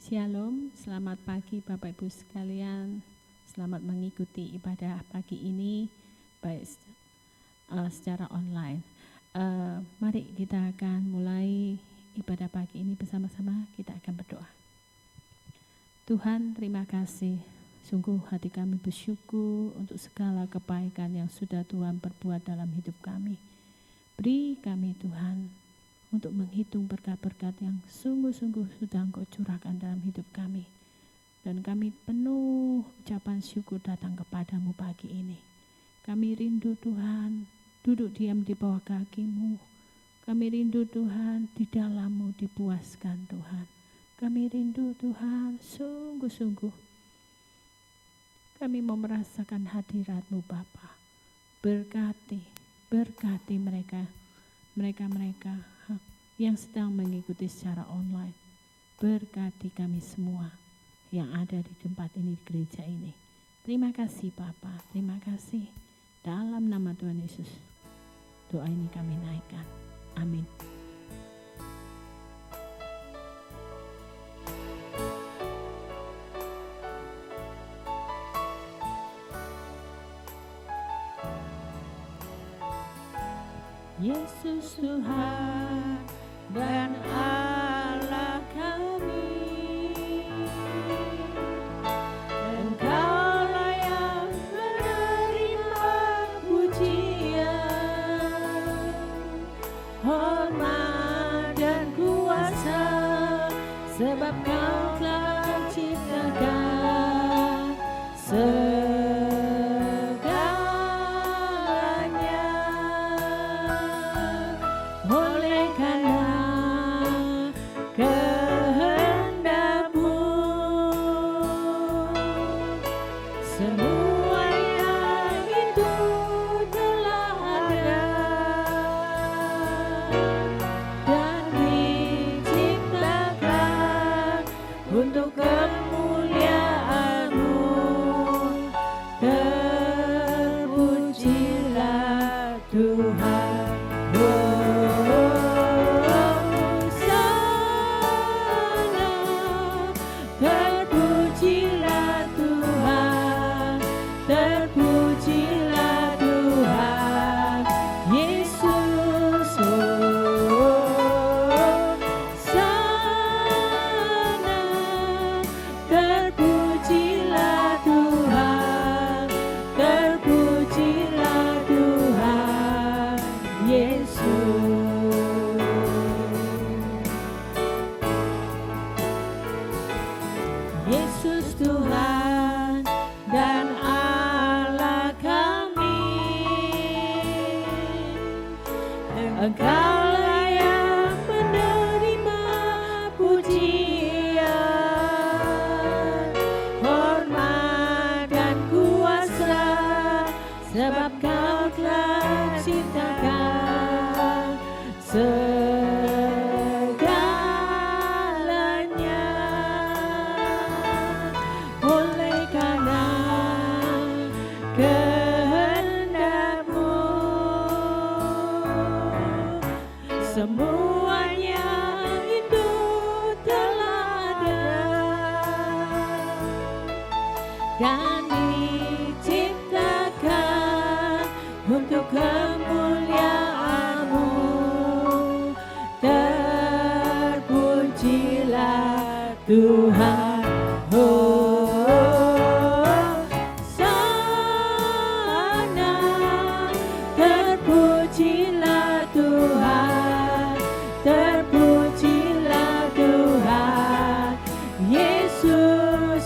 Shalom, selamat pagi Bapak Ibu sekalian. Selamat mengikuti ibadah pagi ini baik secara online. Mari kita akan mulai ibadah pagi ini bersama-sama. Kita akan berdoa. Tuhan, terima kasih. Sungguh hati kami bersyukur untuk segala kebaikan yang sudah Tuhan perbuat dalam hidup kami. Beri kami Tuhan untuk menghitung berkat-berkat yang sungguh-sungguh sudah Engkau curahkan dalam hidup kami. Dan kami penuh ucapan syukur datang kepadamu pagi ini. Kami rindu Tuhan, duduk diam di bawah kaki-Mu. Kami rindu Tuhan, di dalam-Mu dipuaskan Tuhan. Kami rindu Tuhan, sungguh-sungguh. Kami mau merasakan hadirat-Mu Bapa. Berkati mereka yang sedang mengikuti secara online. Berkati kami semua yang ada di tempat ini, di gereja ini. Terima kasih Bapa, terima kasih. Dalam nama Tuhan Yesus, doa ini kami naikkan. Amin. Yesus Tuhan dan Allah kami, Engkaulah yang menerima pujian, hormat dan kuasa, sebab Kau telah ciptakan untuk kemuliaan-Mu. Terpujilah Tuhan. Terpujilah Tuhan, terpujilah Tuhan Yesus. Terpujilah Tuhan, terpujilah Tuhan Yesus. Yesus Tuhan dan Allah kami, Engkaulah yang menerima pujian, hormat dan kuasa, sebab Kau telah ciptakan segalanya. Oleh karena kehendak-Mu, semuanya itu telah ada dan diciptakan untuk kemuliaan-Mu. Terpujilah Tuhan. Terpujilah Tuhan, terpujilah Tuhan Yesus.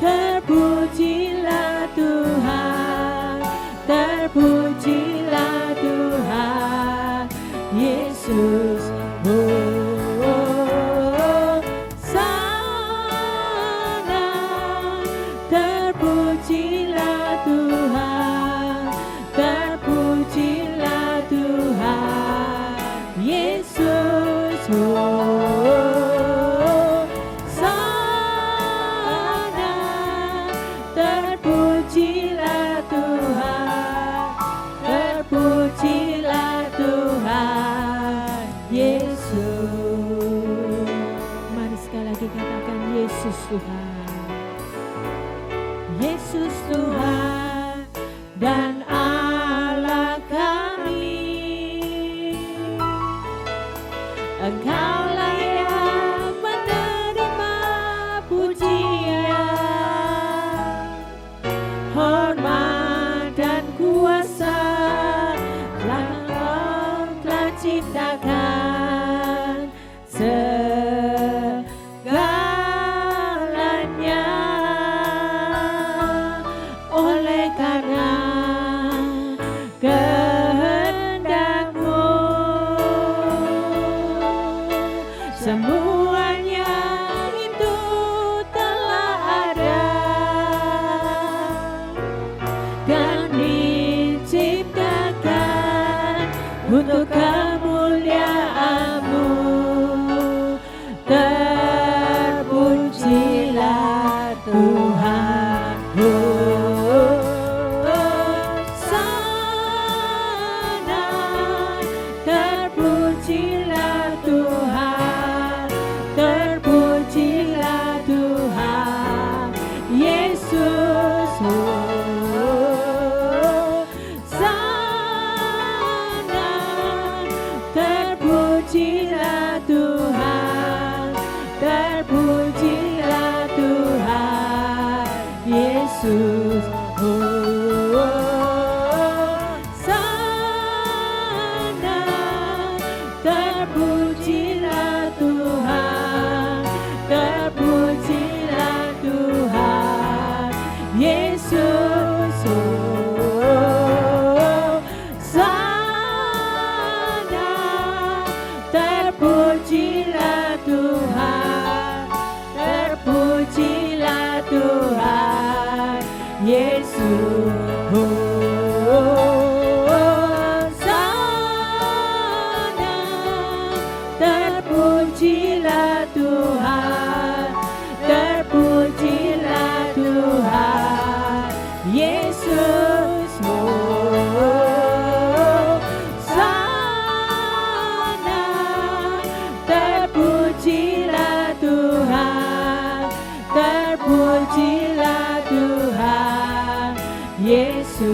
Terpujilah Tuhan, terpujilah Tuhan Yesus Tuhan, Yesus Tuhan dan Allah kami. Engkaulah yang menerima pujian, hormat dan kuasa telah ciptakan segalanya. Oleh karena kehendak-Mu, semuanya itu telah ada dan diciptakan untuk kemuliaan-Mu. Terpujilah Tuhan, Hosana. Terpujilah Tuhan, terpujilah Tuhan Yesus, Hosana. Terpujilah Tuhan, terpujilah Tuhan Yesus, Hosana. Terpujilah Tuhan, terpujilah Tuhan Yesus, Hosana. Terpujilah Tuhan, terpujilah Tuhan Yesus, Hosana. Terpujilah Tuhan, terpujilah Tuhan Yesus, Hosana. Terpujilah Tuhan, terpujilah Tuhan Yesus.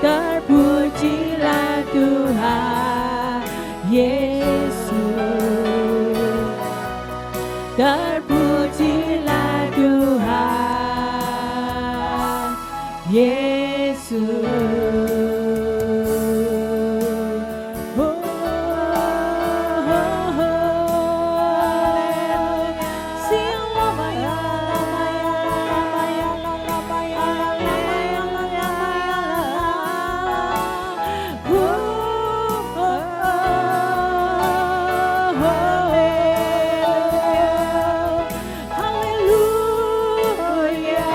Terpujilah Tuhan Yesus. Terpujilah Tuhan Yesus. Hallelujah.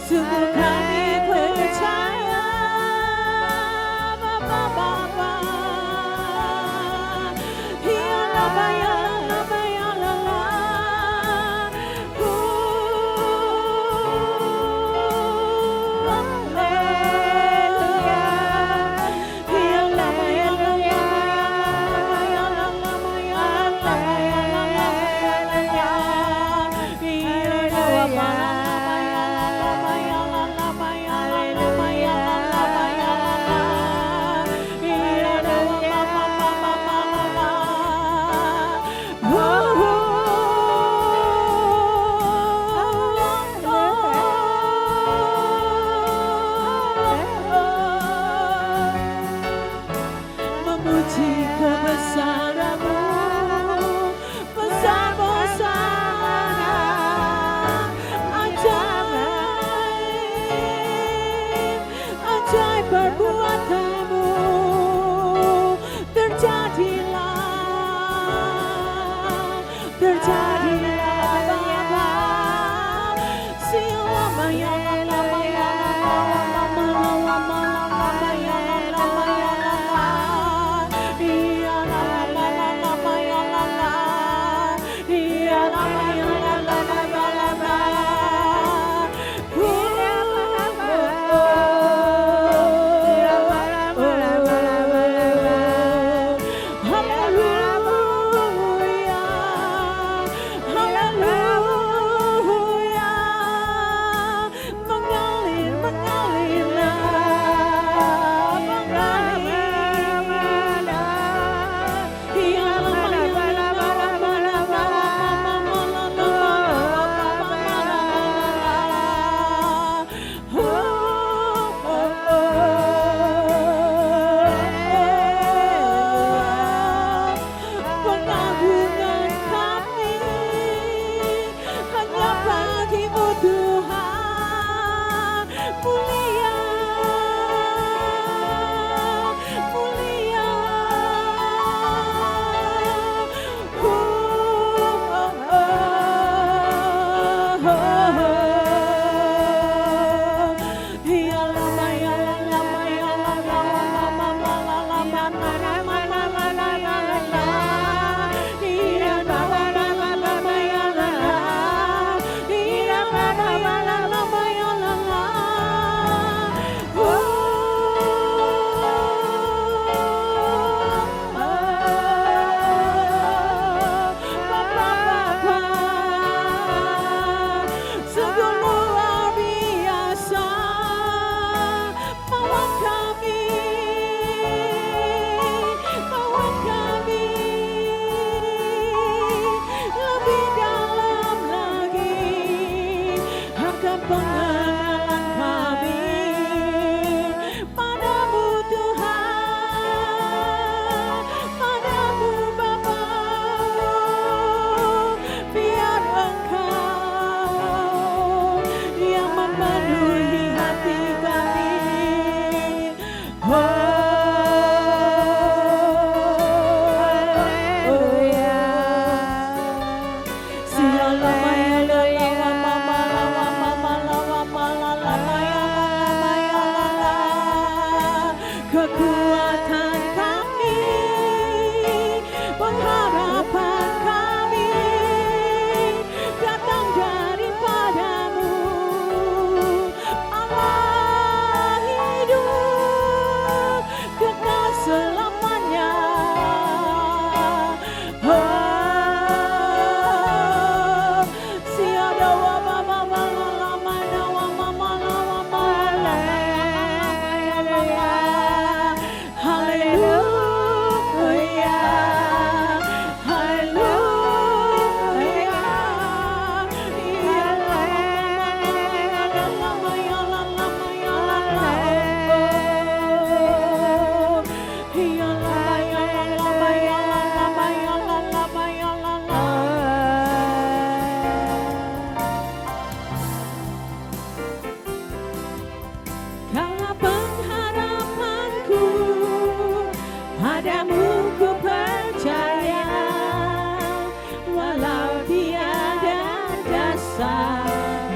Sungguh kami percaya Bapa.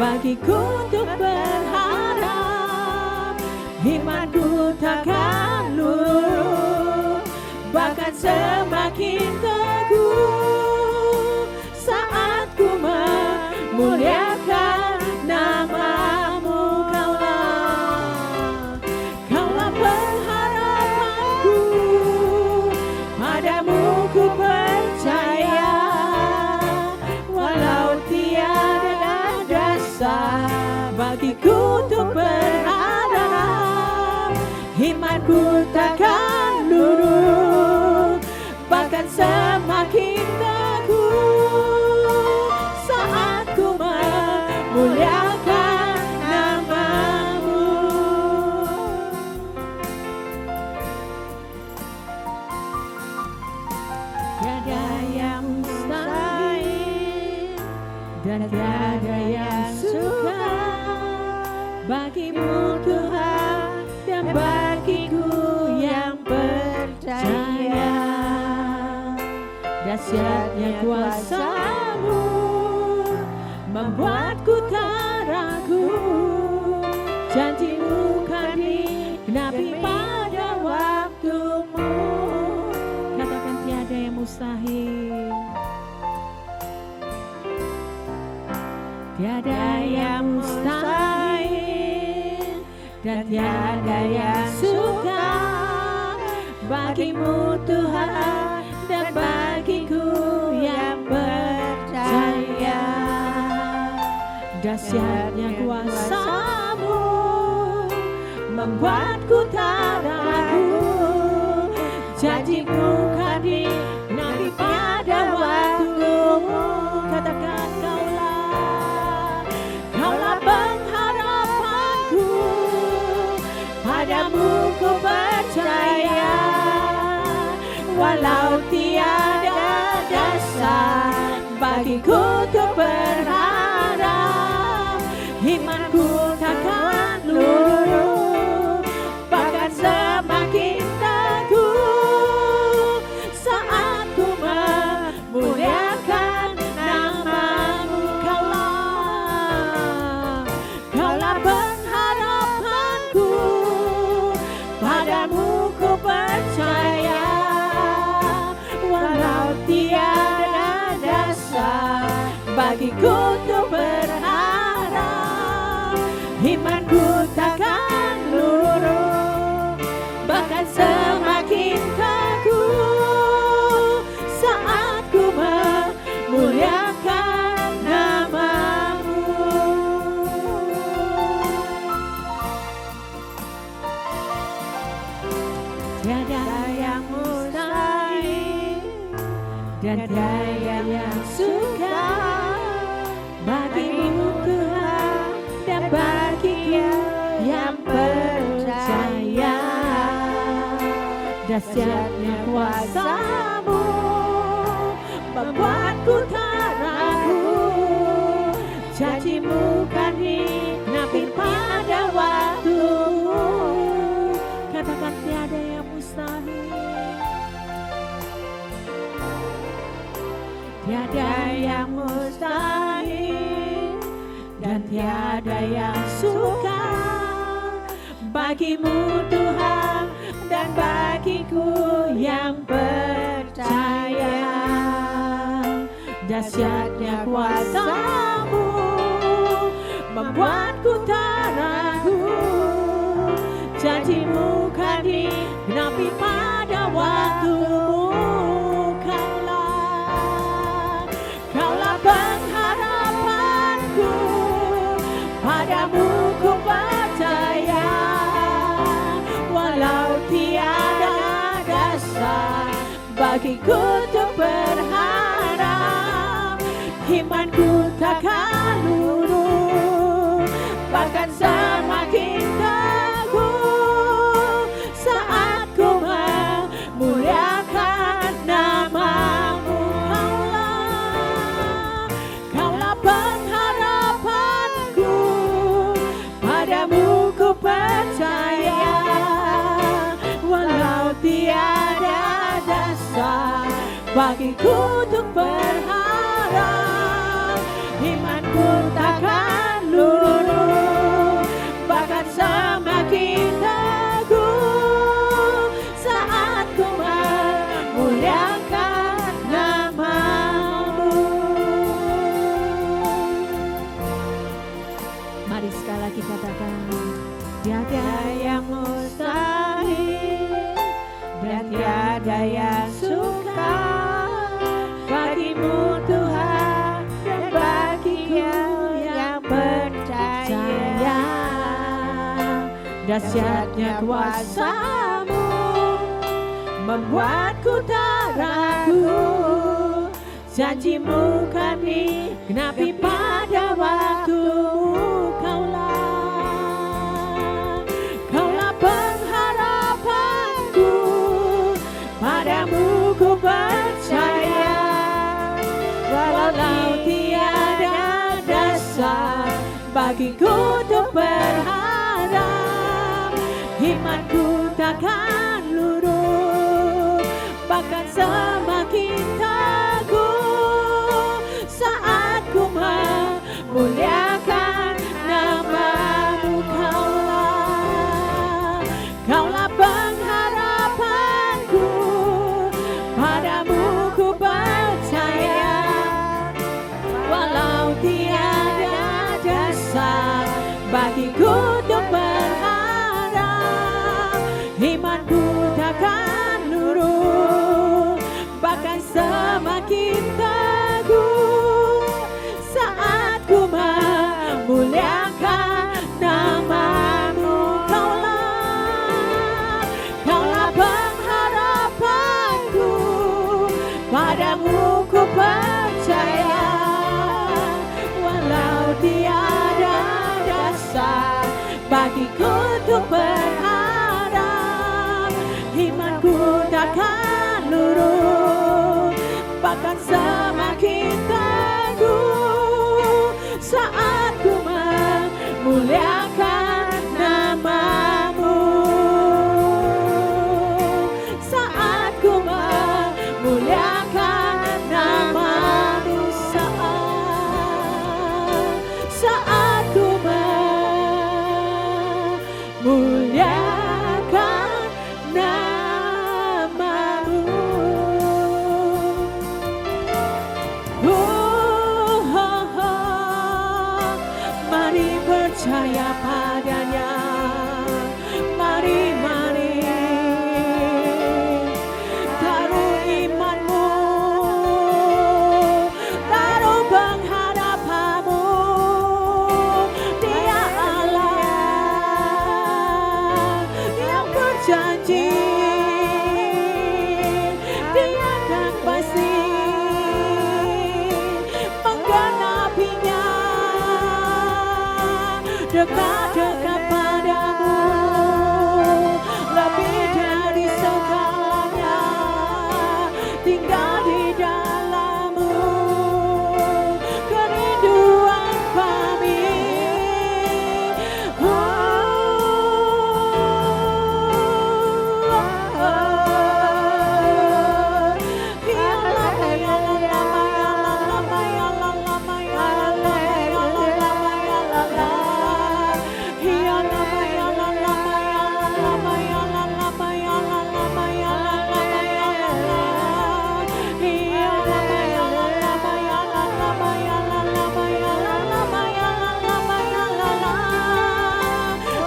bagiku untuk berharap. imanku takkan luntur, bahkan semakin teguh saat ku memuliakan namamu. Kaulah pengharapanku, padamu ku percaya, walau tiada dasar bagiku untuk berharap, imanku takkan luntur, bahkan semakin teguh saat ku memuliakan namamu. Tiada yang mustahil dan tiada yang sukar bagimu Tuhan, dan bagiku yang percaya. Dahsyatnya kuasa-Mu membuatku tak ragu, janji-Mu kan digenapi pada waktu-Mu. Katakan tiada yang mustahil, tiada yang mustahil dan tiada yang sukar bagimu Tuhan, dan bagiku yang percaya. Dahsyatnya kuasa-Mu membuatku tak ragu, janji-Mu kan digenapi pada waktu-Mu. Katakan kaulah pengharapanku, padamu ku percaya, walau tiada dasar bagiku untuk berharap, imanku takkan luntur, bahkan semakin teguh saat ku memuliakan namamu. Kaulah pengharapanku, padamu ku percaya, walau tiada dasar bagiku untuk berharap, imanku takkan luntur, bahkan semakin teguh saat ku memuliakan namamu. Tiada yang mustahil dan tiada yang sukar bagimu Tuhan, dan bagiku yang percaya. Dahsyatnya kuasa-Mu membuatku tak ragu, janji-Mu kan digenapi pada waktu-Mu. Katakan tiada yang mustahil, tiada yang mustahil dan tiada yang sukar bagimu Tuhan, dan bagiku yang percaya. Dahsyatnya kuasa-Mu membuatku tak ragu, janji-Mu kan digenapi pada waktu-Mu. Kaulah pengharapanku, padamu ku percaya, walau tiada dasar bagiku untuk berharap, imanku takkan luntur, bahkan semakin teguh saat ku memuliakan namamu. Kaulah pengharapanku, padamu ku percaya, walau tiada dasar bagiku untuk berharap, imanku takkan luntur, bahkan semakin lagi katakan, tiada yang mustahil dan tiada yang sukar bagimu Tuhan dan bagiku yang percaya. Dahsyatnya kuasa-Mu membuatku tak ragu. Janji-Mu kami genapi pada waktu-Mu. Kaulah pengharapanku, padamu ku percaya. Walau tiada dasar bagiku untuk berharap, imanku takkan lurus, bahkan semakin teguh saat ku memuliakan nama-Mu. Kaulah pengharapanku, padamu ku percaya. Walau tiada dasar bagiku untuk berharap, imanku takkan lurus, bahkan semakin teguh saat ku memuliakan nama-Mu. Kaulah pengharapanku, padamu ku percaya. Walau tiada dasar bagiku untuk berharap, imanku takkan lurus, bahkan semakin teguh saat ku memuliakan nama-Mu. Saat ku memuliakan nama-Mu, saat ku memuliakan nama-Mu. Mari percaya padanya, mari taruh imanmu, taruh pengharapanmu. Dia Allah yang berjanji, Dia akan pasti menggenapinya. Dekat-dekat padamu, lebih dari segalanya, tinggal di dalam-Mu, kerinduan kami.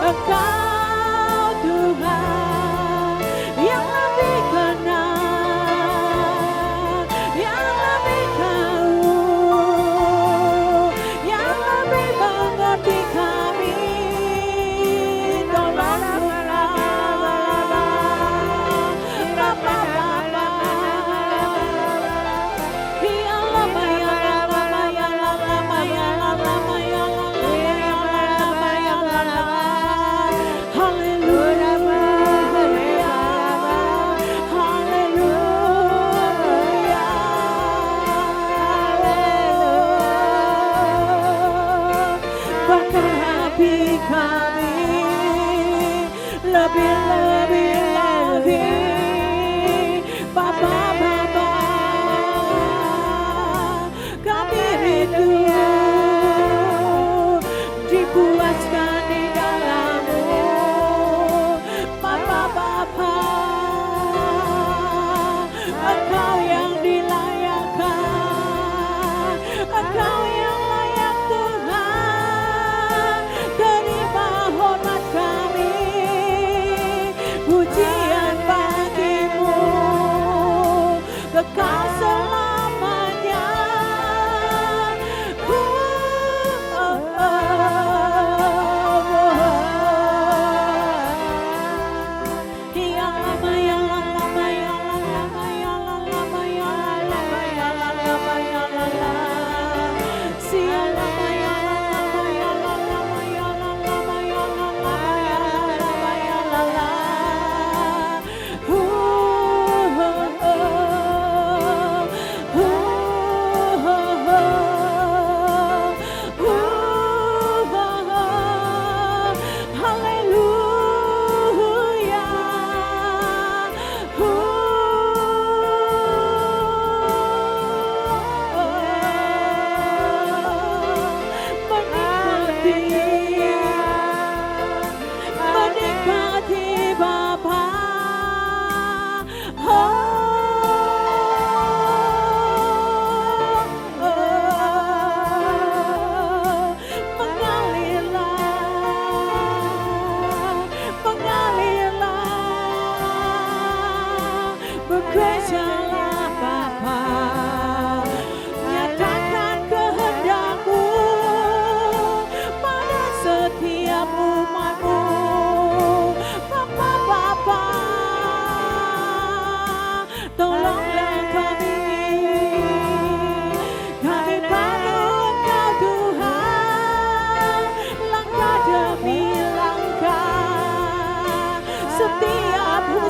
Engkau Tuhan yang lebih kenal, yang lebih tahu, yang lebih mengerti kami. Hati kami lebih Bapa, kami rindu dipuaskan di dalam-Mu. Bapa, Engkau yang dilayakkan, Engkau yang layak Tuhan.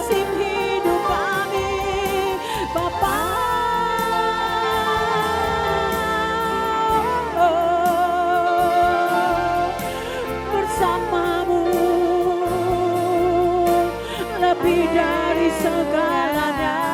nasib hidup kami, Bapa. Bersamamu lebih dari segalanya.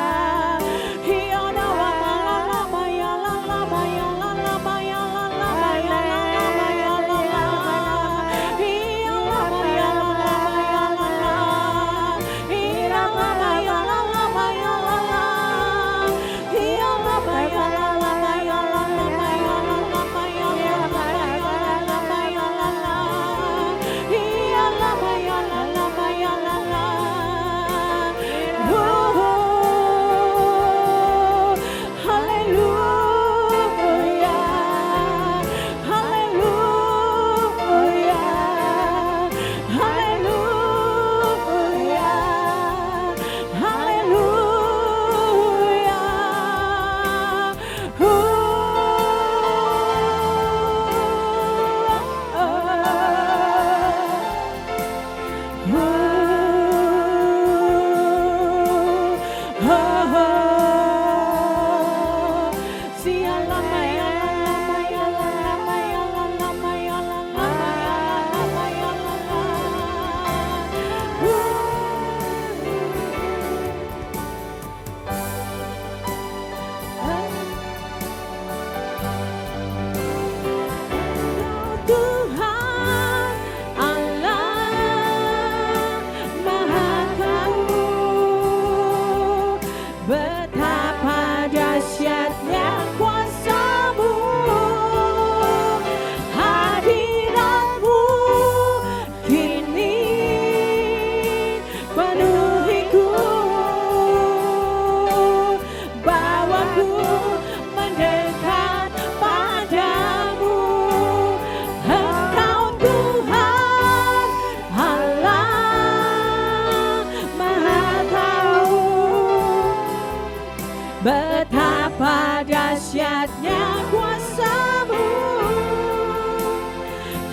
Betapa dahsyatnya kuasa-Mu,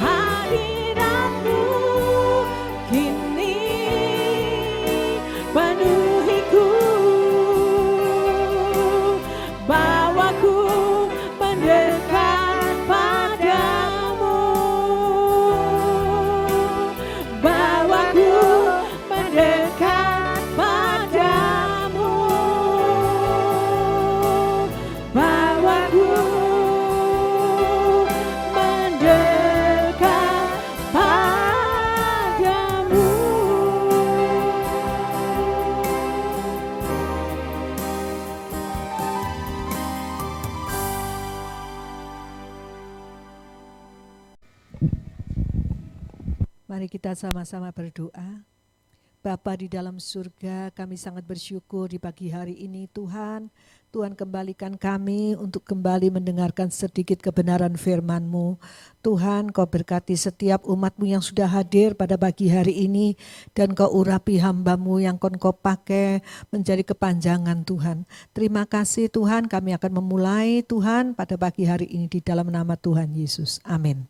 hadirat-Mu kini penuhiku, bawaku mendekat padamu, bawaku mendekat padamu, bawaku mendekat padamu. Mari kita sama-sama berdoa. Bapa di dalam surga, kami sangat bersyukur di pagi hari ini Tuhan. Tuhan kembalikan kami untuk kembali mendengarkan sedikit kebenaran firman-Mu. Tuhan, Kau berkati setiap umat-Mu yang sudah hadir pada pagi hari ini. Dan Kau urapi hamba-Mu yang Kau pakai menjadi kepanjangan Tuhan. Terima kasih Tuhan, kami akan memulai Tuhan pada pagi hari ini di dalam nama Tuhan Yesus. Amin.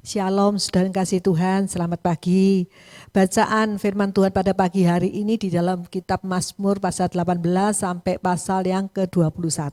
Shalom saudara kasih Tuhan, selamat pagi. Bacaan firman Tuhan pada pagi hari ini di dalam kitab Mazmur pasal 18 sampai pasal yang ke-21.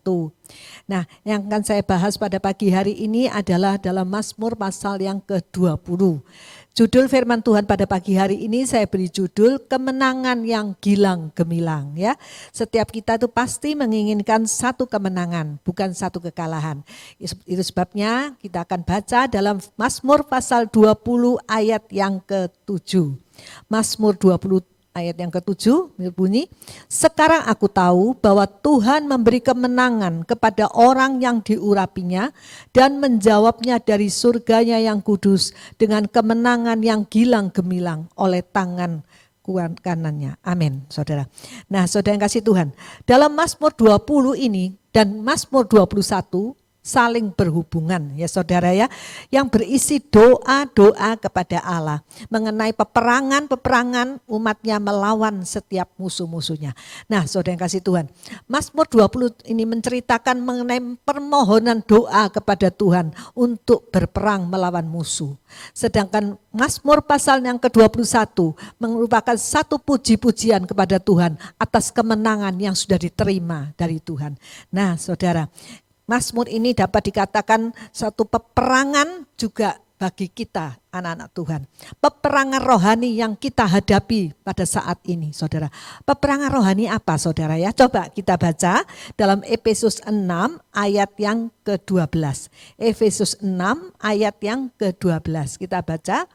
Nah, yang akan saya bahas pada pagi hari ini adalah dalam Mazmur pasal yang ke-20. Judul firman Tuhan pada pagi hari ini saya beri judul kemenangan yang gilang gemilang ya. Setiap kita itu pasti menginginkan satu kemenangan, bukan satu kekalahan. Itu sebabnya kita akan baca dalam Mazmur pasal 20 ayat yang ke-7. Mazmur 20 ayat yang ke-7 berbunyi, sekarang aku tahu bahwa Tuhan memberi kemenangan kepada orang yang diurapinya dan menjawabnya dari surganya yang kudus dengan kemenangan yang gilang gemilang oleh tangan kanannya. Amin, saudara. Nah, saudara yang kasih Tuhan, dalam Mazmur 20 ini dan Mazmur 21 saling berhubungan ya saudara ya, yang berisi doa-doa kepada Allah mengenai peperangan umatnya melawan setiap musuh-musuhnya. Nah saudara yang kasih Tuhan, Mazmur 20 ini menceritakan mengenai permohonan doa kepada Tuhan untuk berperang melawan musuh. Sedangkan Mazmur pasal yang ke-21 merupakan satu puji-pujian kepada Tuhan atas kemenangan yang sudah diterima dari Tuhan. Nah saudara, Mazmur ini dapat dikatakan satu peperangan juga bagi kita anak-anak Tuhan. Peperangan rohani yang kita hadapi pada saat ini saudara. Peperangan rohani apa saudara ya? Coba kita baca dalam Efesus 6 ayat yang ke-12. Efesus 6 ayat yang ke-12 kita baca.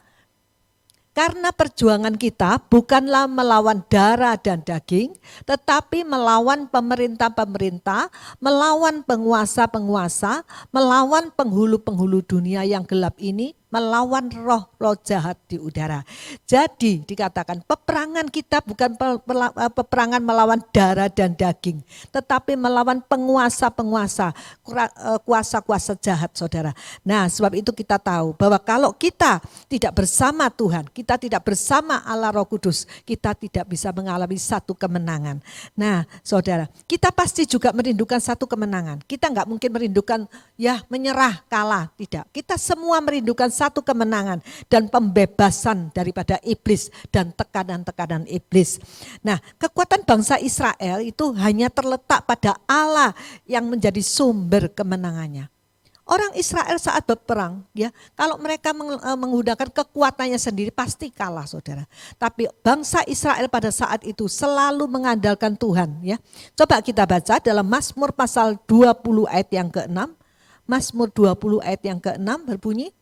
Karena perjuangan kita bukanlah melawan darah dan daging, tetapi melawan pemerintah-pemerintah, melawan penguasa-penguasa, melawan penghulu-penghulu dunia yang gelap ini, melawan roh-roh jahat di udara. Jadi dikatakan peperangan kita bukan peperangan melawan darah dan daging, tetapi melawan penguasa-penguasa, kuasa-kuasa jahat saudara. Nah sebab itu kita tahu bahwa kalau kita tidak bersama Tuhan, kita tidak bersama Allah Roh Kudus, kita tidak bisa mengalami satu kemenangan. Nah saudara, kita pasti juga merindukan satu kemenangan. Kita nggak mungkin merindukan ya menyerah, kalah, tidak. Kita semua merindukan satu kemenangan dan pembebasan daripada iblis dan tekanan-tekanan iblis. Nah, kekuatan bangsa Israel itu hanya terletak pada Allah yang menjadi sumber kemenangannya. Orang Israel saat berperang, ya, kalau mereka menggunakan kekuatannya sendiri pasti kalah, saudara. Tapi bangsa Israel pada saat itu selalu mengandalkan Tuhan, ya. Coba kita baca dalam Mazmur pasal 20 ayat yang ke-6. Mazmur 20 ayat yang ke-6 berbunyi,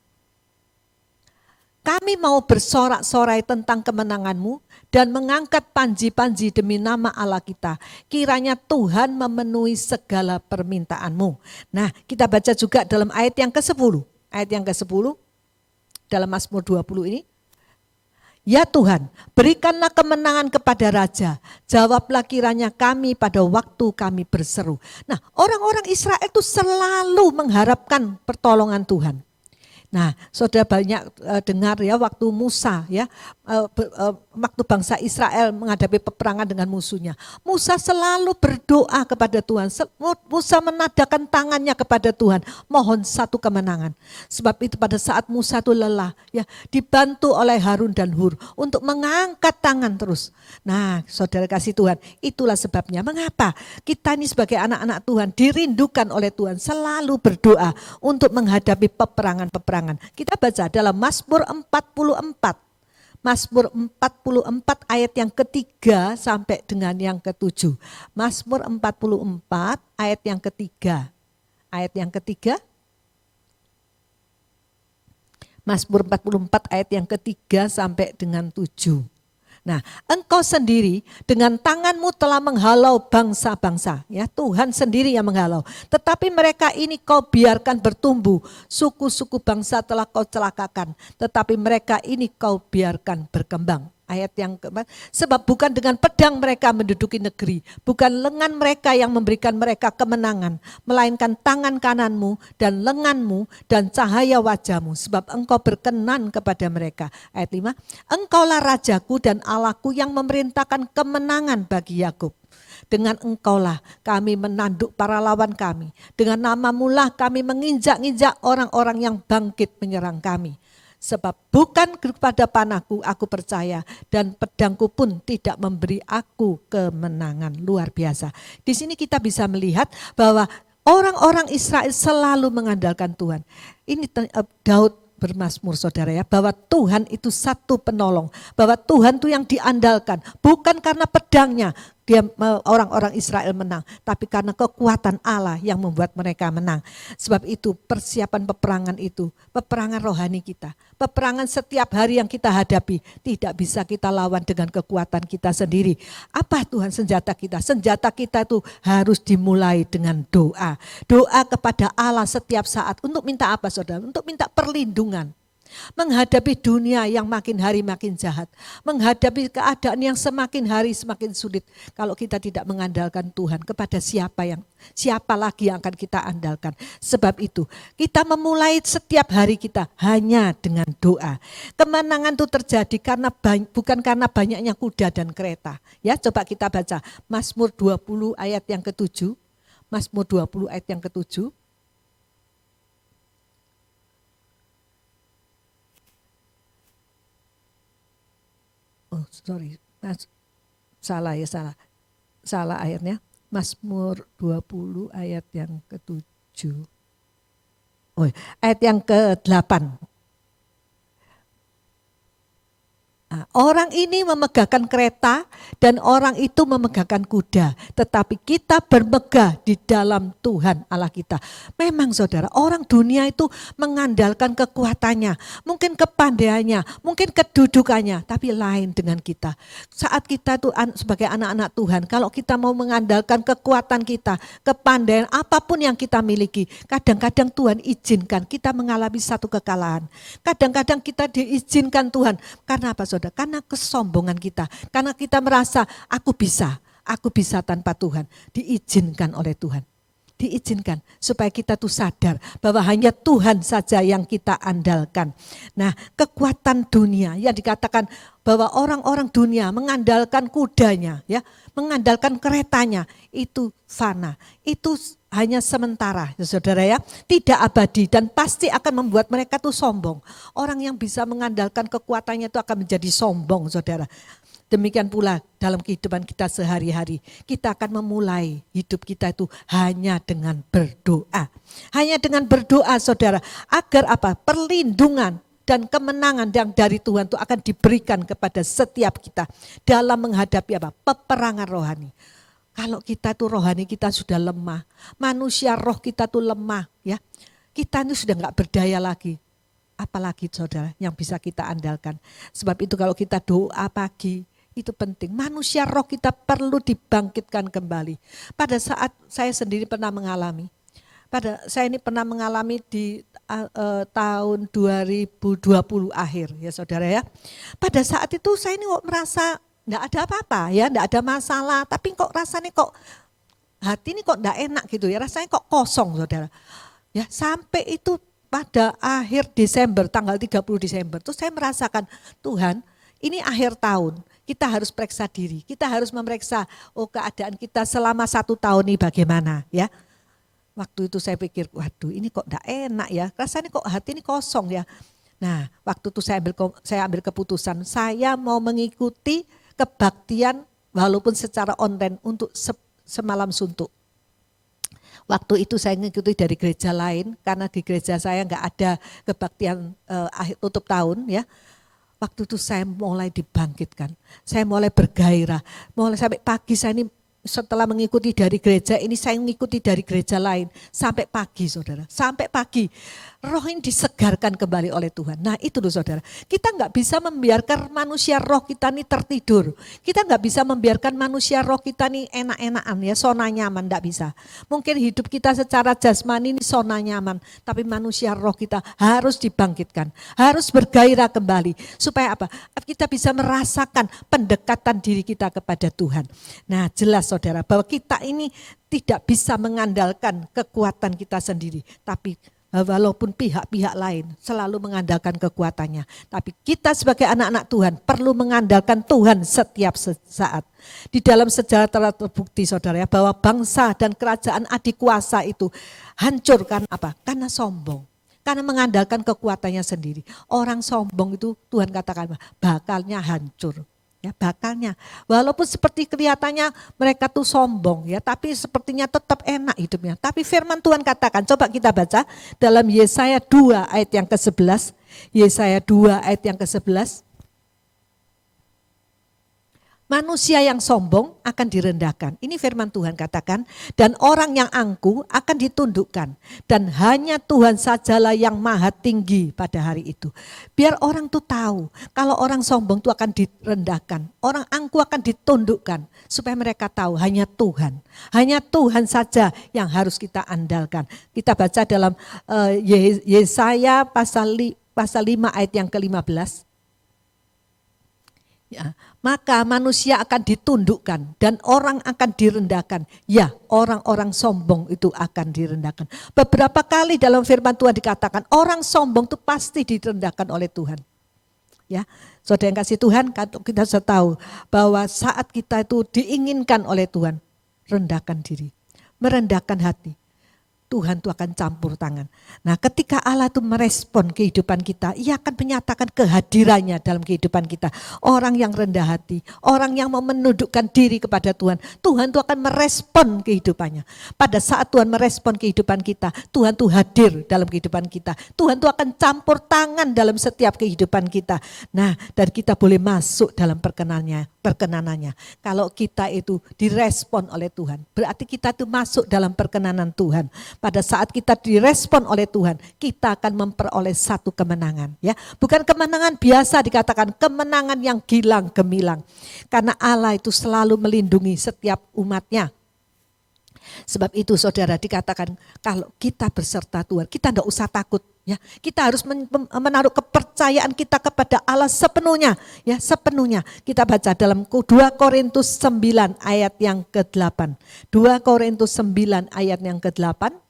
kami mau bersorak-sorai tentang kemenangan-Mu dan mengangkat panji-panji demi nama Allah kita. Kiranya Tuhan memenuhi segala permintaan-Mu. Nah, kita baca juga dalam ayat yang ke-10. Ayat yang ke-10 dalam Mazmur 20 ini. Ya Tuhan, berikanlah kemenangan kepada Raja. Jawablah kiranya kami pada waktu kami berseru. Nah, orang-orang Israel itu selalu mengharapkan pertolongan Tuhan. Nah, saudara banyak dengar ya waktu Musa ya, waktu bangsa Israel menghadapi peperangan dengan musuhnya. Musa selalu berdoa kepada Tuhan. Musa menadahkan tangannya kepada Tuhan, mohon satu kemenangan. Sebab itu pada saat Musa itu lelah ya, dibantu oleh Harun dan Hur untuk mengangkat tangan terus. Nah, saudara kasih Tuhan, itulah sebabnya mengapa kita ini sebagai anak-anak Tuhan dirindukan oleh Tuhan selalu berdoa untuk menghadapi peperangan-peperangan. Kita baca dalam Mazmur 44. Mazmur 44 ayat yang ketiga sampai dengan yang ketujuh. Mazmur 44 ayat yang ketiga. Ayat yang ketiga. Mazmur 44 ayat yang ketiga sampai dengan 7. Nah, engkau sendiri dengan tanganmu telah menghalau bangsa-bangsa. Ya, Tuhan sendiri yang menghalau. Tetapi mereka ini kau biarkan bertumbuh. Suku-suku bangsa telah kau celakakan. Tetapi mereka ini kau biarkan berkembang. Ayat yang keempat, sebab bukan dengan pedang mereka menduduki negeri, bukan lengan mereka yang memberikan mereka kemenangan, melainkan tangan kananmu dan lenganmu dan cahaya wajahmu, sebab engkau berkenan kepada mereka. Ayat 5, engkaulah rajaku dan Allahku yang memerintahkan kemenangan bagi Yakub. Dengan engkaulah kami menanduk para lawan kami, dengan namamulah kami menginjak-injak orang-orang yang bangkit menyerang kami. Sebab bukan kepada panahku aku percaya dan pedangku pun tidak memberi aku kemenangan. Luar biasa. Di sini kita bisa melihat bahwa orang-orang Israel selalu mengandalkan Tuhan. Ini Daud bermazmur saudara ya, bahwa Tuhan itu satu penolong, bahwa Tuhan itu yang diandalkan, bukan karena pedangnya dia orang-orang Israel menang, tapi karena kekuatan Allah yang membuat mereka menang. Sebab itu persiapan peperangan itu, peperangan rohani kita, peperangan setiap hari yang kita hadapi, tidak bisa kita lawan dengan kekuatan kita sendiri. Apa Tuhan senjata kita? Senjata kita itu harus dimulai dengan doa. Doa kepada Allah setiap saat. Untuk minta apa saudara? Untuk minta perlindungan. menghadapi dunia yang makin hari makin jahat, menghadapi keadaan yang semakin hari semakin sulit. Kalau kita tidak mengandalkan Tuhan, kepada siapa lagi yang akan kita andalkan? Sebab itu, kita memulai setiap hari kita hanya dengan doa. Kemenangan itu terjadi bukan karena banyaknya kuda dan kereta. Ya, coba kita baca Mazmur 20 ayat yang ke-7. Mazmur 20 ayat yang ke-7. Oh, sorry. Salah ayatnya. Mazmur 20 ayat yang ke-7. Oh, ayat yang ke-8. Orang ini memegahkan kereta dan orang itu memegahkan kuda. Tetapi kita bermegah di dalam Tuhan Allah kita. Memang saudara, orang dunia itu mengandalkan kekuatannya, mungkin kepandaiannya, mungkin kedudukannya. Tapi lain dengan kita. Saat kita tuh sebagai anak-anak Tuhan, kalau kita mau mengandalkan kekuatan kita, kepandaian apapun yang kita miliki, kadang-kadang Tuhan izinkan kita mengalami satu kekalahan. Kadang-kadang kita diizinkan Tuhan. Karena apa saudara? Karena kesombongan kita, karena kita merasa aku bisa tanpa Tuhan, diizinkan oleh Tuhan. Diizinkan supaya kita tuh sadar bahwa hanya Tuhan saja yang kita andalkan. Nah, kekuatan dunia yang dikatakan bahwa orang-orang dunia mengandalkan kudanya, ya, mengandalkan keretanya, itu fana, itu hanya sementara, ya saudara ya, tidak abadi dan pasti akan membuat mereka tuh sombong. Orang yang bisa mengandalkan kekuatannya itu akan menjadi sombong, saudara. Demikian pula dalam kehidupan kita sehari-hari, kita akan memulai hidup kita itu hanya dengan berdoa. Hanya dengan berdoa, saudara, agar apa? Perlindungan dan kemenangan yang dari Tuhan itu akan diberikan kepada setiap kita dalam menghadapi apa? Peperangan rohani. Kalau kita tuh rohani kita sudah lemah, manusia roh kita tuh lemah, ya. Kita ini sudah enggak berdaya lagi. Apalagi saudara yang bisa kita andalkan. Sebab itu kalau kita doa pagi, itu penting. Manusia roh kita perlu dibangkitkan kembali. Pada saat saya sendiri pernah mengalami, saya ini pernah mengalami di tahun 2020 akhir, ya saudara ya. Pada saat itu saya ini kok merasa enggak ada apa-apa ya, enggak ada masalah, tapi kok rasanya kok hati ini kok enggak enak gitu ya, rasanya kok kosong saudara. Ya, sampai itu pada akhir Desember, tanggal 30 Desember, terus saya merasakan Tuhan, ini akhir tahun, kita harus periksa diri, kita harus memeriksa keadaan kita selama 1 tahun ini bagaimana ya. Waktu itu saya pikir, waduh ini kok enggak enak ya, rasanya kok hati ini kosong ya. Nah, waktu itu saya ambil keputusan, saya mau mengikuti kebaktian walaupun secara online untuk semalam suntuk. Waktu itu saya mengikuti dari gereja lain karena di gereja saya enggak ada kebaktian akhir tutup tahun ya. Waktu itu saya mulai dibangkitkan, saya mulai bergairah, mulai sampai pagi saya ini setelah mengikuti dari gereja ini saya mengikuti dari gereja lain sampai pagi saudara, sampai pagi roh ini disegarkan kembali oleh Tuhan. Nah itu loh saudara, kita enggak bisa membiarkan manusia roh kita ini tertidur, kita enggak bisa membiarkan manusia roh kita ini enak-enakan ya, zona nyaman, enggak bisa. Mungkin hidup kita secara jasmani ini zona nyaman, tapi manusia roh kita harus dibangkitkan, harus bergairah kembali supaya apa? Kita bisa merasakan pendekatan diri kita kepada Tuhan. Nah jelas saudara bahwa kita ini tidak bisa mengandalkan kekuatan kita sendiri, tapi walaupun pihak-pihak lain selalu mengandalkan kekuatannya, tapi kita sebagai anak-anak Tuhan perlu mengandalkan Tuhan setiap saat. Di dalam sejarah telah terbukti saudara ya, bahwa bangsa dan kerajaan adik kuasa itu hancur karena apa? Karena sombong, karena mengandalkan kekuatannya sendiri. Orang sombong itu Tuhan katakan bakalnya hancur. Ya, bakalnya, walaupun seperti kelihatannya mereka tuh sombong ya, tapi sepertinya tetap enak hidupnya. Tapi firman Tuhan katakan, coba kita baca dalam Yesaya 2 ayat yang ke-11. Yesaya 2 ayat yang ke-11. Manusia yang sombong akan direndahkan. Ini firman Tuhan katakan, dan orang yang angkuh akan ditundukkan. Dan hanya Tuhan sajalah yang maha tinggi pada hari itu. Biar orang tuh tahu, kalau orang sombong itu akan direndahkan. Orang angkuh akan ditundukkan. Supaya mereka tahu hanya Tuhan. Hanya Tuhan saja yang harus kita andalkan. Kita baca dalam Yesaya pasal pasal 5 ayat yang ke-15. Ya, maka manusia akan ditundukkan dan orang akan direndahkan. Ya, orang-orang sombong itu akan direndahkan. Beberapa kali dalam firman Tuhan dikatakan orang sombong itu pasti direndahkan oleh Tuhan. Ya, saudara yang kasih Tuhan, kita sudah tahu bahwa saat kita itu diinginkan oleh Tuhan, rendahkan diri, merendahkan hati. Tuhan itu akan campur tangan. Nah, ketika Allah itu merespon kehidupan kita, Ia akan menyatakan kehadirannya dalam kehidupan kita. Orang yang rendah hati, orang yang mau menundukkan diri kepada Tuhan, Tuhan itu akan merespon kehidupannya. Pada saat Tuhan merespon kehidupan kita, Tuhan itu hadir dalam kehidupan kita. Tuhan itu akan campur tangan dalam setiap kehidupan kita. Nah, dan kita boleh masuk dalam perkenanannya. Kalau kita itu direspon oleh Tuhan, berarti kita itu masuk dalam perkenanan Tuhan. Pada saat kita direspon oleh Tuhan, kita akan memperoleh satu kemenangan. Ya, bukan kemenangan biasa, dikatakan kemenangan yang gilang gemilang. Karena Allah itu selalu melindungi setiap umatnya. Sebab itu saudara, dikatakan kalau kita berserta Tuhan, kita tidak usah takut. Ya, kita harus menaruh kepercayaan kita kepada Allah sepenuhnya, ya, sepenuhnya. Kita baca dalam 2 Korintus 9 ayat yang ke-8. 2 Korintus 9 ayat yang ke-8.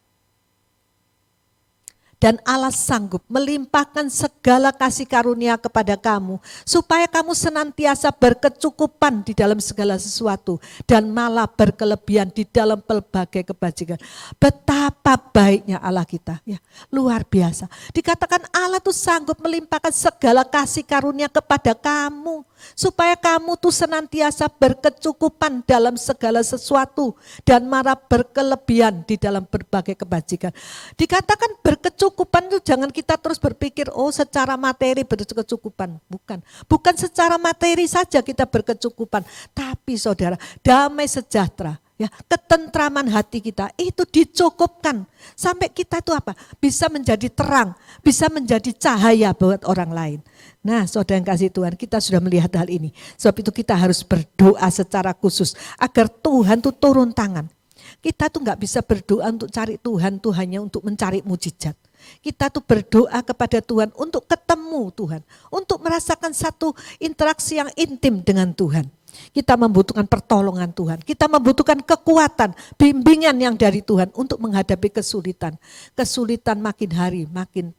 Dan Allah sanggup melimpahkan segala kasih karunia kepada kamu, supaya kamu senantiasa berkecukupan di dalam segala sesuatu, dan malah berkelebihan di dalam pelbagai kebajikan. Betapa baiknya Allah kita, ya, luar biasa. Dikatakan Allah tuh sanggup melimpahkan segala kasih karunia kepada kamu, supaya kamu tuh senantiasa berkecukupan dalam segala sesuatu, dan malah berkelebihan di dalam berbagai kebajikan. Dikatakan berkecukupan itu jangan kita terus berpikir, oh secara materi berkecukupan. Bukan secara materi saja kita berkecukupan, tapi saudara, damai sejahtera, ya, ketentraman hati kita itu dicukupkan sampai kita itu apa? Bisa menjadi terang, bisa menjadi cahaya buat orang lain. Nah, saudara yang kasih Tuhan, kita sudah melihat hal ini. Sebab itu kita harus berdoa secara khusus agar Tuhan tuh turun tangan. Kita tuh nggak bisa berdoa untuk cari Tuhan tuh hanya untuk mencari mujizat. Kita tuh berdoa kepada Tuhan untuk ketemu Tuhan, untuk merasakan satu interaksi yang intim dengan Tuhan. Kita membutuhkan pertolongan Tuhan, kita membutuhkan kekuatan, bimbingan yang dari Tuhan untuk menghadapi kesulitan. Kesulitan makin hari makin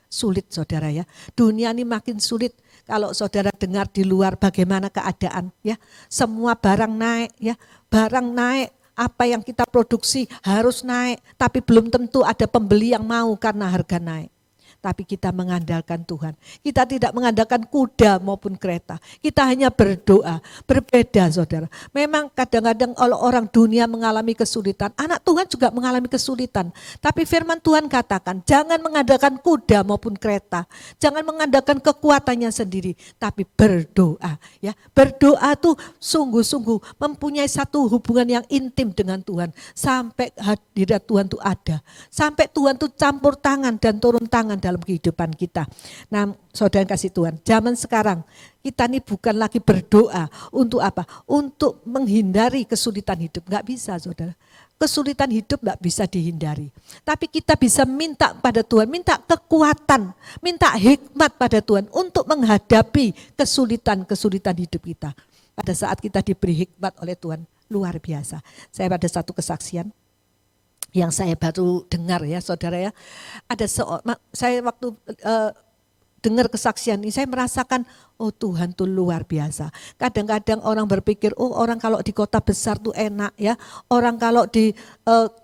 sulit, saudara, ya. Dunia ini makin sulit. Kalau saudara dengar di luar bagaimana keadaan, ya, semua barang naik, ya, barang naik. Apa yang kita produksi harus naik, tapi belum tentu ada pembeli yang mau karena harga naik. Tapi kita mengandalkan Tuhan. Kita tidak mengandalkan kuda maupun kereta. Kita hanya berdoa. Berbeda, saudara. Memang kadang-kadang orang dunia mengalami kesulitan. Anak Tuhan juga mengalami kesulitan. Tapi firman Tuhan katakan, jangan mengandalkan kuda maupun kereta. Jangan mengandalkan kekuatannya sendiri. Tapi berdoa. Ya, berdoa tuh sungguh-sungguh mempunyai satu hubungan yang intim dengan Tuhan. Sampai hadirat Tuhan tuh ada. Sampai Tuhan tuh campur tangan dan turun tangan dalam kehidupan kita. Nah, saudara kasih Tuhan, zaman sekarang kita ini bukan lagi berdoa untuk apa? Untuk menghindari kesulitan hidup. Enggak bisa, saudara. Kesulitan hidup enggak bisa dihindari. Tapi kita bisa minta pada Tuhan, minta kekuatan, minta hikmat pada Tuhan untuk menghadapi kesulitan-kesulitan hidup kita. Pada saat kita diberi hikmat oleh Tuhan, luar biasa. Saya ada satu kesaksian yang saya baru dengar, ya, saudara, ya. Ada saya waktu dengar kesaksian ini, saya merasakan, oh Tuhan tuh luar biasa. Kadang-kadang orang berpikir, oh orang kalau di kota besar tuh enak, ya. Orang kalau di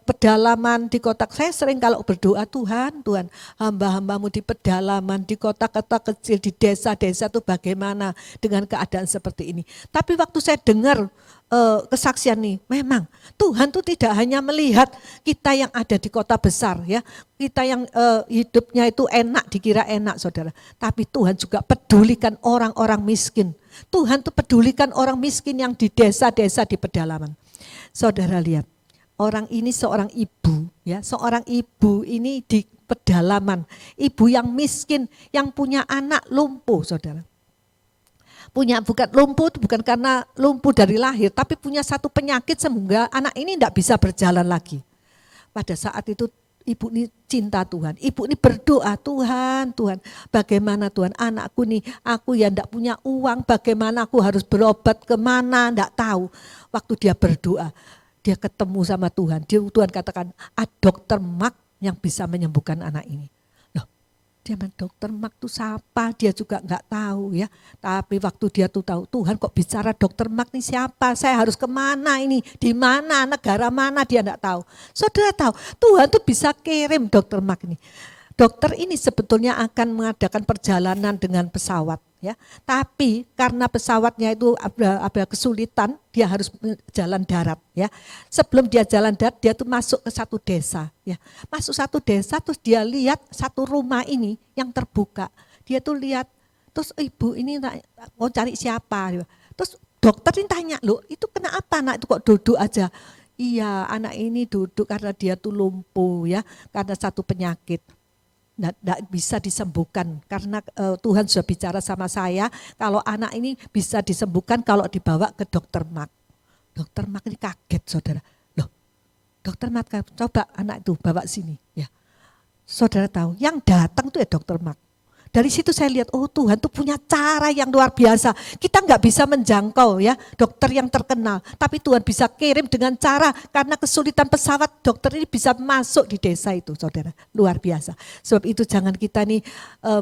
pedalaman, di kota, saya sering kalau berdoa, Tuhan, hamba-hambamu di pedalaman, di kota-kota kecil, di desa-desa tuh bagaimana dengan keadaan seperti ini. Tapi waktu saya dengar kesaksian nih, memang Tuhan tuh tidak hanya melihat kita yang ada di kota besar, ya, kita yang hidupnya itu enak, dikira enak, saudara, tapi Tuhan juga pedulikan orang-orang miskin. Tuhan tuh pedulikan orang miskin yang di desa-desa di pedalaman. Saudara lihat, orang ini seorang ibu, ya, seorang ibu ini di pedalaman, ibu yang miskin, yang punya anak lumpuh, saudara. Bukan lumpuh, bukan karena lumpuh dari lahir, tapi punya satu penyakit sehingga anak ini tidak bisa berjalan lagi. Pada saat itu Ibu ini cinta Tuhan, ibu ini berdoa, Tuhan, bagaimana Tuhan anakku nih, aku yang enggak punya uang, bagaimana aku harus berobat kemana, enggak tahu. Waktu dia berdoa, dia ketemu sama Tuhan, Tuhan katakan, dokter Mark yang bisa menyembuhkan anak ini. Dia bilang, dokter Mark itu siapa? Dia juga enggak tahu ya. Tapi waktu dia tuh tahu, Tuhan kok bicara dokter Mark ini siapa? Saya harus kemana ini? Di mana? Negara mana? Dia enggak tahu. Saudara tahu, Tuhan tuh bisa kirim dokter Mark ini. Dokter ini sebetulnya akan mengadakan perjalanan dengan pesawat, ya. Tapi karena pesawatnya itu ada kesulitan, dia harus jalan darat, ya. Sebelum dia jalan darat, dia tuh masuk ke satu desa, ya. Masuk satu desa, terus dia lihat satu rumah ini yang terbuka. Dia tuh lihat, terus ibu ini mau cari siapa? Terus dokter ini tanya, loh itu kenapa anak itu kok duduk aja? Iya, anak ini duduk karena dia tuh lumpuh, ya, karena satu penyakit. Tidak bisa disembuhkan karena Tuhan sudah bicara sama saya kalau anak ini bisa disembuhkan kalau dibawa ke dokter Mark. Dokter Mark ini kaget, saudara. Loh, dokter Mark coba anak itu bawa sini. Ya, saudara tahu yang datang itu ya dokter Mark. Dari situ saya lihat, oh Tuhan tuh punya cara yang luar biasa. Kita nggak bisa menjangkau ya dokter yang terkenal, tapi Tuhan bisa kirim dengan cara karena kesulitan pesawat dokter ini bisa masuk di desa itu, saudara. Luar biasa. Sebab itu jangan kita nih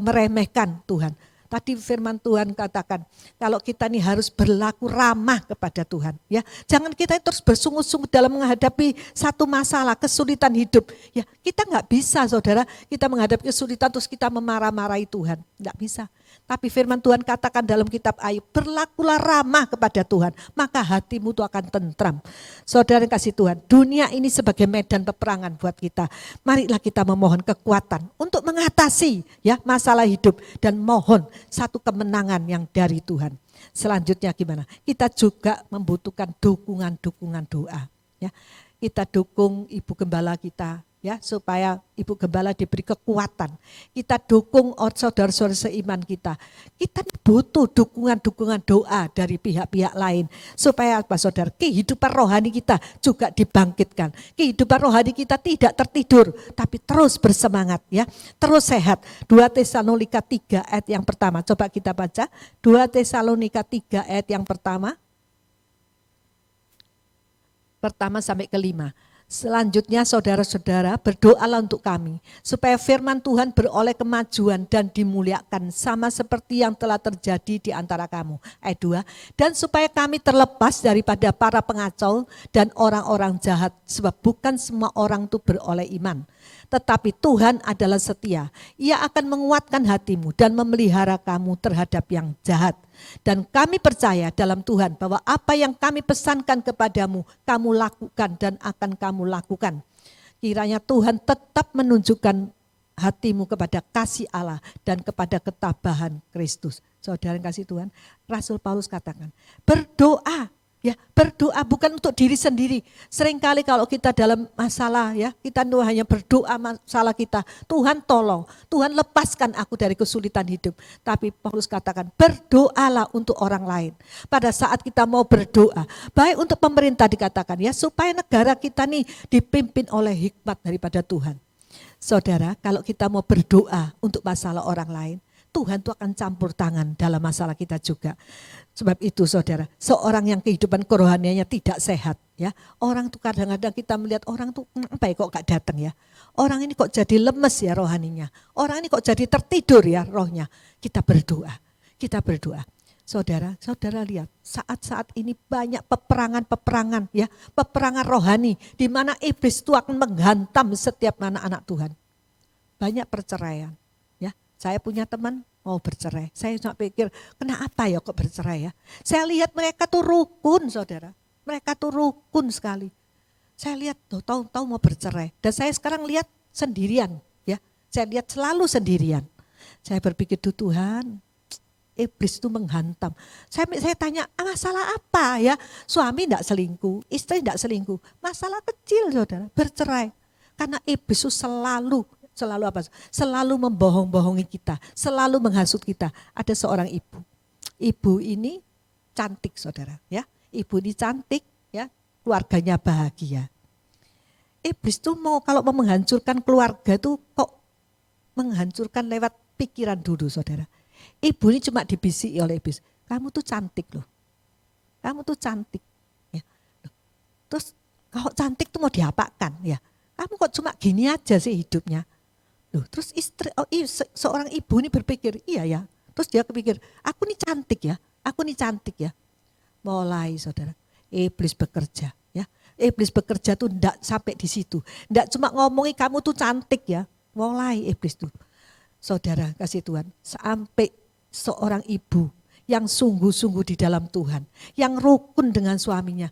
meremehkan Tuhan. Tadi firman Tuhan katakan, kalau kita nih harus berlaku ramah kepada Tuhan. Ya, jangan kita terus bersungut-sungut dalam menghadapi satu masalah, kesulitan hidup. Ya, kita nggak bisa, saudara, kita menghadapi kesulitan terus kita memarah-marahi Tuhan. Nggak bisa. Tapi firman Tuhan katakan dalam kitab Ayub, berlakulah ramah kepada Tuhan, maka hatimu itu akan tentram. Saudara yang kasih Tuhan, dunia ini sebagai medan peperangan buat kita. Marilah kita memohon kekuatan untuk mengatasi ya masalah hidup dan mohon satu kemenangan yang dari Tuhan. Selanjutnya gimana? Kita juga membutuhkan dukungan doa. Ya, kita dukung Ibu Gembala kita. Ya, supaya Ibu Gembala diberi kekuatan. Kita dukung saudara-saudara seiman kita. Kita butuh dukungan doa dari pihak-pihak lain. Supaya apa saudara? Kehidupan rohani kita juga dibangkitkan. Kehidupan rohani kita tidak tertidur, tapi terus bersemangat ya. Terus sehat. 2 Tesalonika 3 ayat yang pertama. Coba kita baca. 2 Tesalonika 3 ayat yang pertama. Pertama sampai kelima. Selanjutnya saudara-saudara berdoalah untuk kami supaya firman Tuhan beroleh kemajuan dan dimuliakan sama seperti yang telah terjadi di antara kamu. Ayat 2, dan supaya kami terlepas daripada para pengacau dan orang-orang jahat sebab bukan semua orang itu beroleh iman. Tetapi Tuhan adalah setia, Ia akan menguatkan hatimu dan memelihara kamu terhadap yang jahat. Dan kami percaya dalam Tuhan bahwa apa yang kami pesankan kepadamu, kamu lakukan dan akan kamu lakukan. Kiranya Tuhan tetap menunjukkan hatimu kepada kasih Allah dan kepada ketabahan Kristus. Saudara yang kasih Tuhan, Rasul Paulus katakan, berdoa. Ya, berdoa bukan untuk diri sendiri. Seringkali kalau kita dalam masalah ya, kita hanya berdoa masalah kita. Tuhan tolong, Tuhan lepaskan aku dari kesulitan hidup. Tapi Paulus katakan, berdoalah untuk orang lain. Pada saat kita mau berdoa, baik untuk pemerintah dikatakan ya, supaya negara kita nih dipimpin oleh hikmat daripada Tuhan. Saudara, kalau kita mau berdoa untuk masalah orang lain, Tuhan itu akan campur tangan dalam masalah kita juga. Sebab itu saudara, seorang yang kehidupan kerohaniannya tidak sehat, ya, orang tuh kadang-kadang kita melihat orang tuh kenapa kok gak datang ya, orang ini kok jadi lemes ya rohaninya, orang ini kok jadi tertidur ya rohnya. Kita berdoa. Saudara lihat saat-saat ini banyak peperangan ya, peperangan rohani di mana iblis itu akan menghantam setiap anak-anak Tuhan. Banyak perceraian. Saya punya teman mau bercerai. Saya cuma pikir, kenapa ya kok bercerai ya? Saya lihat mereka tuh rukun, saudara. Mereka tuh rukun sekali. Saya lihat tahu-tahu mau bercerai. Dan saya sekarang lihat sendirian, ya. Saya lihat selalu sendirian. Saya berpikir, Tuhan, iblis itu menghantam. Saya tanya, masalah apa ya? Suami tidak selingkuh, istri tidak selingkuh. Masalah kecil, saudara, bercerai. Karena iblis itu selalu membohong-bohongi kita, selalu menghasut kita. Ada seorang ibu ini cantik saudara, ya. Ibu ini cantik, ya, keluarganya bahagia. iblis tuh kalau mau menghancurkan keluarga tuh kok menghancurkan lewat pikiran dulu, saudara. Ibu ini cuma dibisiki oleh iblis, kamu tuh cantik loh, kamu tuh cantik. Ya. Terus kalau cantik tuh mau diapakan ya? Kamu kok cuma gini aja sih hidupnya. Loh, terus seorang ibu ini berpikir, iya ya. Terus dia kepikir, aku nih cantik ya, aku nih cantik ya. Mulai saudara, iblis bekerja ya. Iblis bekerja tuh enggak sampai di situ. Enggak cuma ngomongin kamu tuh cantik ya. Mulai iblis tuh. Saudara kasih Tuhan, sampai seorang ibu yang sungguh-sungguh di dalam Tuhan, yang rukun dengan suaminya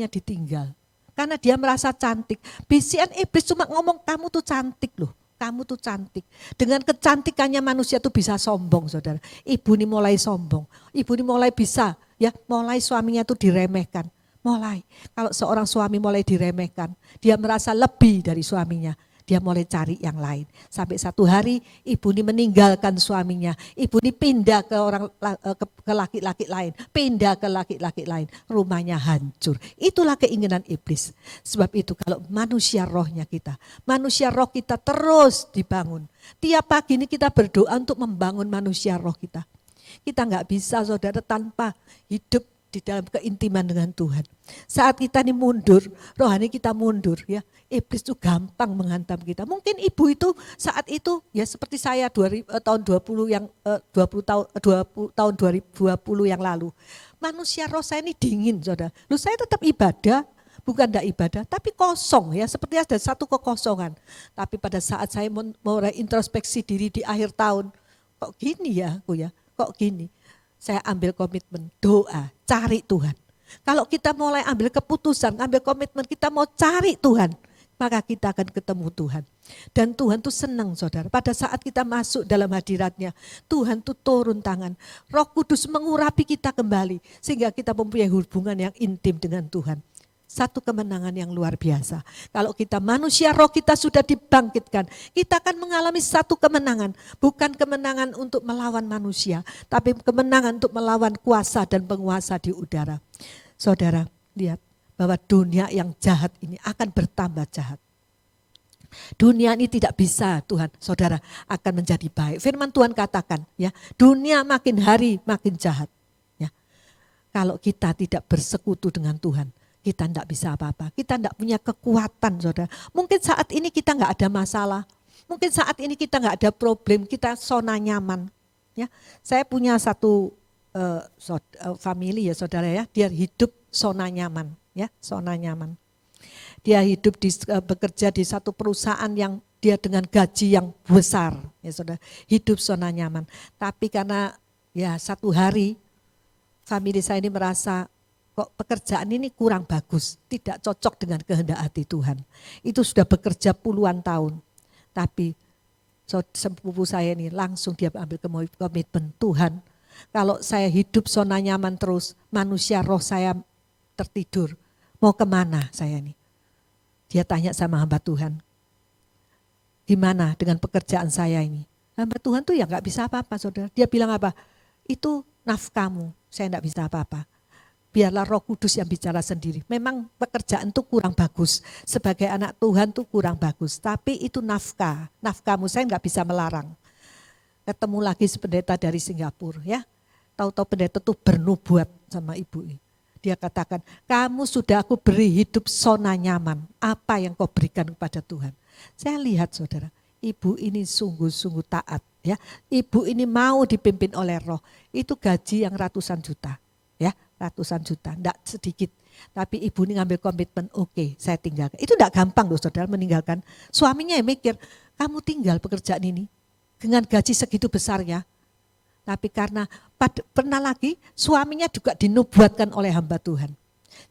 ditinggal. Karena dia merasa cantik. Bisikan iblis cuma ngomong kamu tuh cantik loh. Kamu tuh cantik. Dengan kecantikannya manusia tuh bisa sombong, saudara. Ibu ini mulai sombong. Ibu ini mulai bisa, ya, mulai suaminya tuh diremehkan. Mulai. Kalau seorang suami mulai diremehkan, dia merasa lebih dari suaminya. Dia mulai cari yang lain. Sampai satu hari ibu ini meninggalkan suaminya. Ibu ini pindah ke laki-laki lain. Pindah ke laki-laki lain. Rumahnya hancur. Itulah keinginan iblis. Sebab itu kalau manusia rohnya kita. Manusia roh kita terus dibangun. Tiap pagi ini kita berdoa untuk membangun manusia roh kita. Kita nggak bisa, saudara, tanpa hidup di dalam keintiman dengan Tuhan. Saat kita ini mundur, rohani kita mundur ya. Iblis itu gampang menghantam kita. Mungkin ibu itu saat itu ya seperti saya tahun 2020 yang lalu. Manusia roh saya ini dingin, saudara. Loh, saya tetap ibadah, bukan tidak ibadah, tapi kosong ya, seperti ada satu kekosongan. Tapi pada saat saya mau introspeksi diri di akhir tahun, kok gini ya aku ya, kok gini. Saya ambil komitmen doa, cari Tuhan. Kalau kita mulai ambil keputusan, ambil komitmen, kita mau cari Tuhan, maka kita akan ketemu Tuhan. Dan Tuhan tuh senang, saudara. Pada saat kita masuk dalam hadiratnya, Tuhan tuh turun tangan. Roh Kudus mengurapi kita kembali, sehingga kita mempunyai hubungan yang intim dengan Tuhan. Satu kemenangan yang luar biasa. Kalau kita manusia roh kita sudah dibangkitkan, kita akan mengalami satu kemenangan. Bukan kemenangan untuk melawan manusia, tapi kemenangan untuk melawan kuasa dan penguasa di udara. Saudara, lihat bahwa dunia yang jahat ini akan bertambah jahat. Dunia ini tidak bisa, Tuhan, saudara, akan menjadi baik. Firman Tuhan katakan, ya, dunia makin hari makin jahat. Ya. Kalau kita tidak bersekutu dengan Tuhan, kita tidak bisa apa-apa. Kita tidak punya kekuatan, saudara. Mungkin saat ini kita nggak ada masalah. Mungkin saat ini kita nggak ada problem. Kita zona nyaman. Ya, saya punya satu family ya, saudara ya. Dia hidup zona nyaman, ya, zona nyaman. Dia hidup bekerja di satu perusahaan yang dia dengan gaji yang besar, ya saudara. Hidup zona nyaman. Tapi karena ya satu hari family saya ini merasa kok pekerjaan ini kurang bagus, tidak cocok dengan kehendak hati Tuhan. Itu sudah bekerja puluhan tahun. Tapi sepupu saya ini langsung dia ambil komitmen, Tuhan, kalau saya hidup zona nyaman terus, manusia roh saya tertidur, mau kemana saya ini? Dia tanya sama hamba Tuhan, gimana dengan pekerjaan saya ini? Hamba Tuhan tuh ya gak bisa apa-apa, saudara. Dia bilang apa? Itu nafkahmu, saya gak bisa apa-apa. Biarlah Roh Kudus yang bicara sendiri. Memang pekerjaan itu kurang bagus. Sebagai anak Tuhan itu kurang bagus. Tapi itu nafkahmu saya nggak bisa melarang. Ketemu lagi pendeta dari Singapura, ya. Tahu-tahu pendeta itu bernubuat sama ibu ini. Dia katakan, kamu sudah aku beri hidup zona nyaman. Apa yang kau berikan kepada Tuhan? Saya lihat, saudara, ibu ini sungguh-sungguh taat, ya. Ibu ini mau dipimpin oleh Roh. Itu gaji yang ratusan juta, ya. Ratusan juta, enggak sedikit. Tapi ibu ini ngambil komitmen, oke, saya tinggalkan. Itu enggak gampang loh, saudara, meninggalkan. Suaminya yang mikir, kamu tinggal pekerjaan ini dengan gaji segitu besarnya. Tapi karena pernah lagi suaminya juga dinubuatkan oleh hamba Tuhan.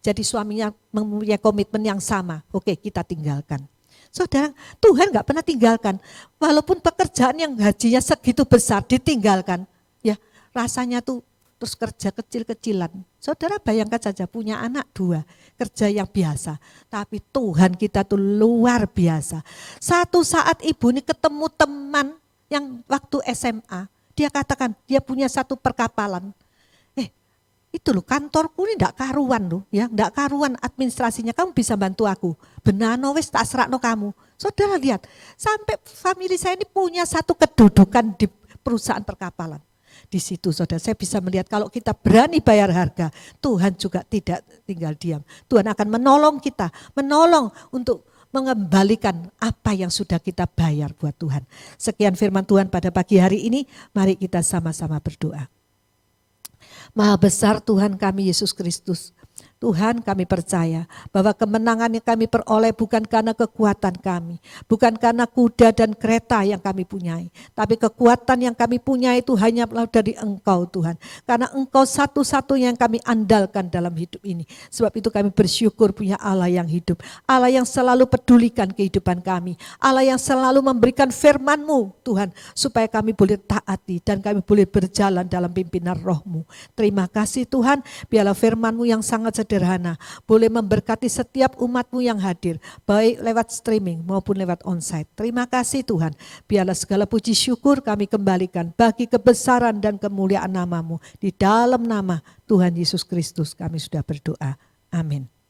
Jadi suaminya mempunyai komitmen yang sama, oke, kita tinggalkan. Saudara, Tuhan enggak pernah tinggalkan. Walaupun pekerjaan yang gajinya segitu besar ditinggalkan, ya rasanya tuh terus kerja kecil-kecilan. Saudara bayangkan saja punya anak 2, kerja yang biasa. Tapi Tuhan kita tuh luar biasa. Satu saat ibu ini ketemu teman yang waktu SMA, dia katakan dia punya satu perkapalan. itu loh, kantorku ini ndak karuan loh, ya, ndak karuan administrasinya, kamu bisa bantu aku. Benano wis tak serakno kamu. Saudara lihat, sampai famili saya ini punya satu kedudukan di perusahaan perkapalan. Di situ saudara, saya bisa melihat kalau kita berani bayar harga, Tuhan juga tidak tinggal diam. Tuhan akan menolong kita, menolong untuk mengembalikan apa yang sudah kita bayar buat Tuhan. Sekian firman Tuhan pada pagi hari ini, mari kita sama-sama berdoa. Maha besar Tuhan kami Yesus Kristus. Tuhan, kami percaya bahwa kemenangan yang kami peroleh bukan karena kekuatan kami, bukan karena kuda dan kereta yang kami punyai, tapi kekuatan yang kami punyai itu hanya dari Engkau Tuhan. Karena Engkau satu-satunya yang kami andalkan dalam hidup ini. Sebab itu kami bersyukur punya Allah yang hidup, Allah yang selalu pedulikan kehidupan kami, Allah yang selalu memberikan firman-Mu Tuhan, supaya kami boleh taati dan kami boleh berjalan dalam pimpinan Roh-Mu. Terima kasih Tuhan, biarlah firman-Mu yang sangat sederhana boleh memberkati setiap umat-Mu yang hadir, baik lewat streaming maupun lewat onsite. Terima kasih Tuhan, biarlah segala puji syukur kami kembalikan bagi kebesaran dan kemuliaan nama-Mu. Di dalam nama Tuhan Yesus Kristus kami sudah berdoa. Amin.